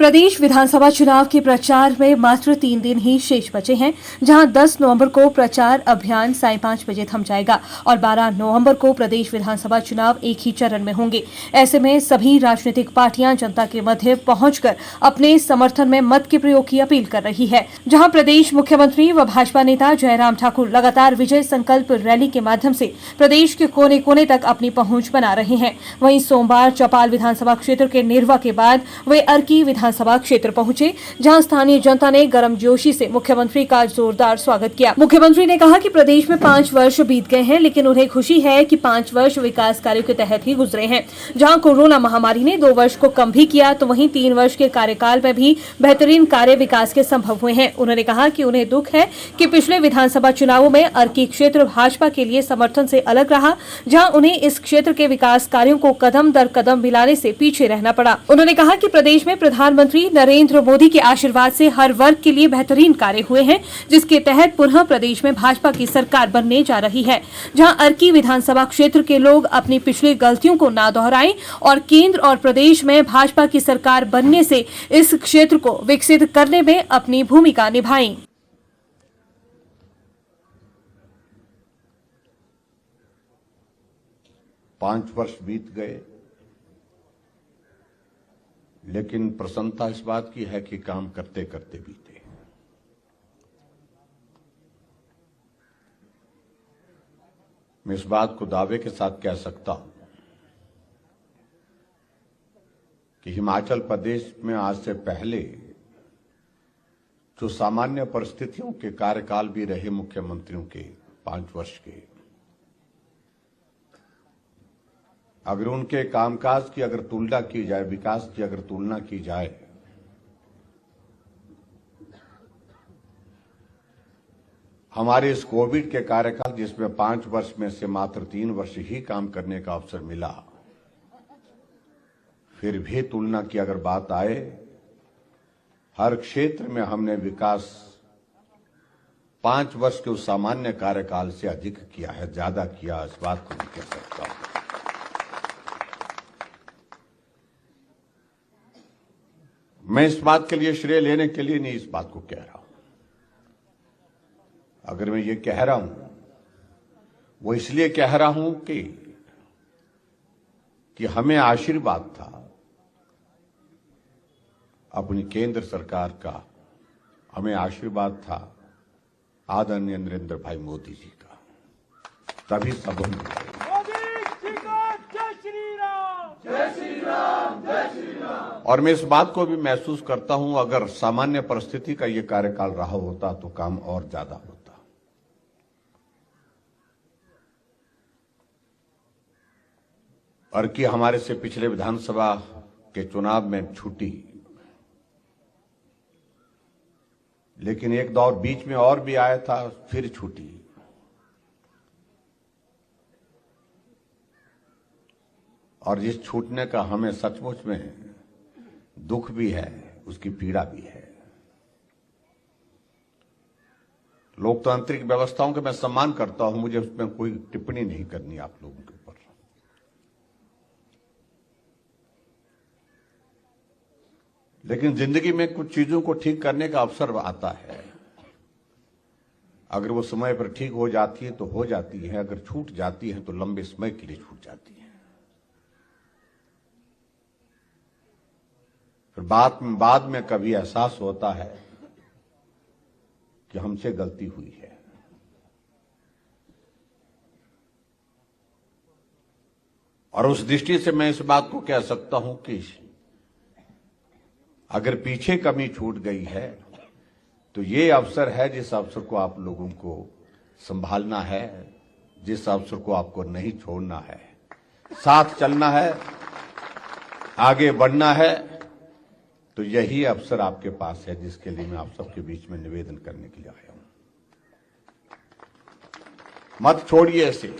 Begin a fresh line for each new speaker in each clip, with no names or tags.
प्रदेश विधानसभा चुनाव के प्रचार में मात्र 3 दिन ही शेष बचे हैं, जहां 10 नवंबर को प्रचार अभियान साढ़े 5 बजे थम जाएगा और 12 नवंबर को प्रदेश विधानसभा चुनाव एक ही चरण में होंगे। ऐसे में सभी राजनीतिक पार्टियां जनता के मध्य पहुंचकर अपने समर्थन में मत के प्रयोग की अपील कर रही है। जहां प्रदेश मुख्यमंत्री व भाजपा नेता जयराम ठाकुर लगातार विजय संकल्प रैली के माध्यम से प्रदेश के कोने कोने तक अपनी पहुंच बना रहे हैं, वहीं सोमवार चौपाल विधानसभा क्षेत्र के निर्वा के बाद वे अर्की विधानसभा क्षेत्र पहुंचे, जहां स्थानीय जनता ने गर्मजोशी से मुख्यमंत्री का जोरदार स्वागत किया। मुख्यमंत्री ने कहा कि प्रदेश में 5 वर्ष बीत गए हैं, लेकिन उन्हें खुशी है कि 5 वर्ष विकास कार्यों के तहत ही गुजरे हैं। जहां कोरोना महामारी ने 2 वर्ष को कम भी किया, तो वहीं 3 वर्ष के कार्यकाल में भी बेहतरीन कार्य विकास के संभव हुए हैं। उन्होंने कहा कि उन्हें दुख है कि पिछले विधानसभा चुनावों में अर्की क्षेत्र भाजपा के लिए समर्थन से अलग रहा, जहां उन्हें इस क्षेत्र के विकास कार्यों को कदम दर कदम मिलाने से पीछे रहना पड़ा। उन्होंने कहा कि प्रदेश में प्रधानमंत्री नरेंद्र मोदी के आशीर्वाद से हर वर्ग के लिए बेहतरीन कार्य हुए हैं, जिसके तहत पुनः प्रदेश में भाजपा की सरकार बनने जा रही है। जहां अर्की विधानसभा क्षेत्र के लोग अपनी पिछली गलतियों को ना दोहराएं और केंद्र और प्रदेश में भाजपा की सरकार बनने से इस क्षेत्र को विकसित करने में अपनी भूमिका निभाएं।
पांच वर्ष बीत गए, लेकिन प्रसन्नता इस बात की है कि काम करते करते बीते। मैं इस बात को दावे के साथ कह सकता हूं कि हिमाचल प्रदेश में आज से पहले जो सामान्य परिस्थितियों के कार्यकाल भी रहे मुख्यमंत्रियों के 5 वर्ष के, अगर उनके कामकाज की अगर तुलना की जाए, विकास की अगर तुलना की जाए, हमारे इस कोविड के कार्यकाल जिसमें 5 वर्ष में से मात्र 3 वर्ष ही काम करने का अवसर मिला, फिर भी तुलना की अगर बात आए, हर क्षेत्र में हमने विकास 5 वर्ष के उस सामान्य कार्यकाल से अधिक किया है, ज्यादा किया। इस बात को मैं कह सकता हूं। मैं इस बात के लिए श्रेय लेने के लिए नहीं इस बात को कह रहा हूं। अगर मैं ये कह रहा हूं, वो इसलिए कह रहा हूं कि हमें आशीर्वाद था अपनी केंद्र सरकार का, हमें आशीर्वाद था आदरणीय नरेंद्र भाई मोदी जी का, तभी सब हम और मैं इस बात को भी महसूस करता हूं, अगर सामान्य परिस्थिति का यह कार्यकाल रहा होता तो काम और ज्यादा होता। अर्की हमारे से पिछले विधानसभा के चुनाव में छूटी, लेकिन एक दौर बीच में और भी आया था, फिर छूटी। और जिस छूटने का हमें सचमुच में दुख भी है, उसकी पीड़ा भी है। लोकतांत्रिक व्यवस्थाओं का मैं सम्मान करता हूं, मुझे उसमें कोई टिप्पणी नहीं करनी आप लोगों के ऊपर, लेकिन जिंदगी में कुछ चीजों को ठीक करने का अवसर आता है। अगर वो समय पर ठीक हो जाती है तो हो जाती है, अगर छूट जाती है तो लंबे समय के लिए छूट जाती है। फिर बाद में कभी एहसास होता है कि हमसे गलती हुई है। और उस दृष्टि से मैं इस बात को कह सकता हूं कि अगर पीछे कमी छूट गई है तो ये अवसर है जिस अवसर को आप लोगों को संभालना है, जिस अवसर को आपको नहीं छोड़ना है, साथ चलना है, आगे बढ़ना है। तो यही अवसर आपके पास है, जिसके लिए मैं आप सबके बीच में निवेदन करने के लिए आया हूं। मत छोड़िए इसे।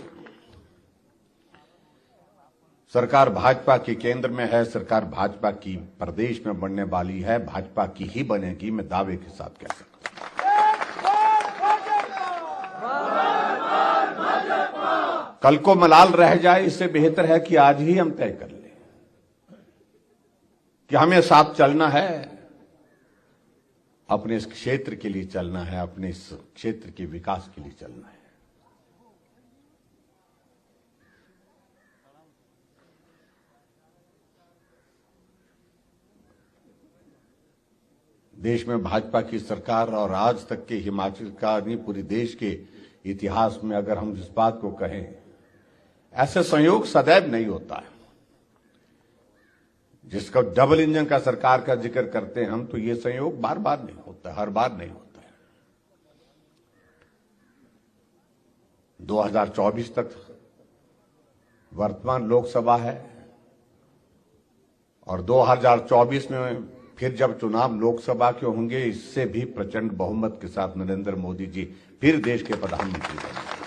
सरकार भाजपा की केंद्र में है, सरकार भाजपा की प्रदेश में बनने वाली है, भाजपा की ही बनेगी, मैं दावे के साथ कह सकता हूं। कल को मलाल रह जाए, इससे बेहतर है कि आज ही हम तय कर लें कि हमें साथ चलना है, अपने इस क्षेत्र के लिए चलना है, अपने इस क्षेत्र के विकास के लिए चलना है। देश में भाजपा की सरकार और आज तक के हिमाचल का नहीं पूरे देश के इतिहास में अगर हम इस बात को कहें, ऐसे संयोग सदैव नहीं होता है। जिसका डबल इंजन का सरकार का जिक्र करते हैं हम, तो ये संयोग बार बार नहीं होता, हर बार नहीं होता है। 2024 तक वर्तमान लोकसभा है और 2024 में फिर जब चुनाव लोकसभा के होंगे, इससे भी प्रचंड बहुमत के साथ नरेंद्र मोदी जी फिर देश के प्रधानमंत्री बनेंगे।